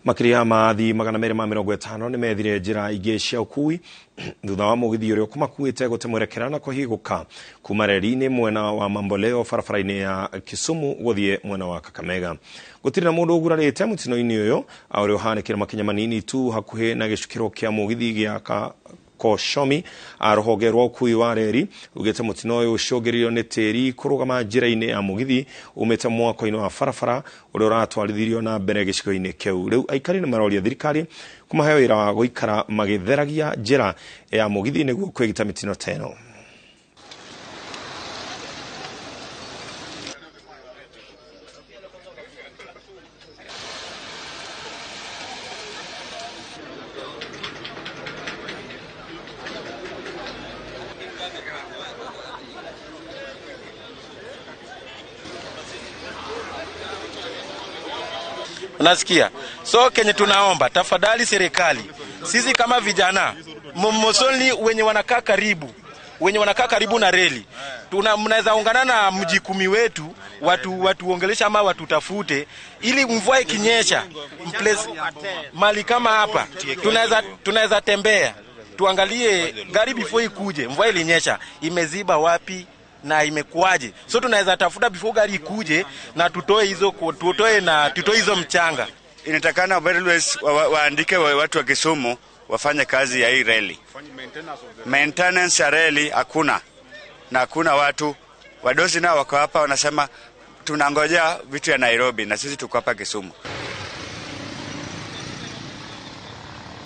Makiria mathi 250 ni methire njira ingi cia ukui thutha wa Mũgithi uria kumakuite gutemwerekera na kũhigũka kuma reri-ini mwena wa Mamboleo barabara-ini ya Kisumu guthie mwena wa Kakamega. Gutiri na mundu ugurarite mutino-ini uyu uri uhanikira makinya manini tu hakuhi na gicukiro kia Mũgithi gia Koshomi rũhonge rwa ũkui wa reri ugite mutino uyu ucũngĩrĩirio ni tĩri kũrũgama njĩra-inĩ ya Mũgithi umĩte mwako-inĩ wa barabara ũrĩa ũratwarithirio na mbere gĩcigo-inĩ kĩu. Rĩu aikari nĩ maroria thirikari kũmahe wĩra wa gũikara magĩtheragia njĩra ya Mũgithi nĩguo kwĩgita mĩtino ta ĩno. Unasikia? So kenye tunaomba tafadhali serikali, sisi kama vijana mosoni wenye wanakaa karibu na reli, mnaweza ungana na mjikumi wetu watuongelesha ama watutafute ili mvua ikinyesha mali kama hapa tunaweza tembea tuangalie gari before ikuje mvua ilinyesha imeziba wapi na imekuaje. So tunaweza tafuta before gari ikuje na tutoe hizo mchanga. Inatakana railways waandike watu wa Kisumu wafanye kazi ya hii reli. Maintenance ya reli hakuna. Na hakuna watu wadosi nao wako hapa wanasema tunangojea vitu ya Nairobi na sisi tuko hapa Kisumu.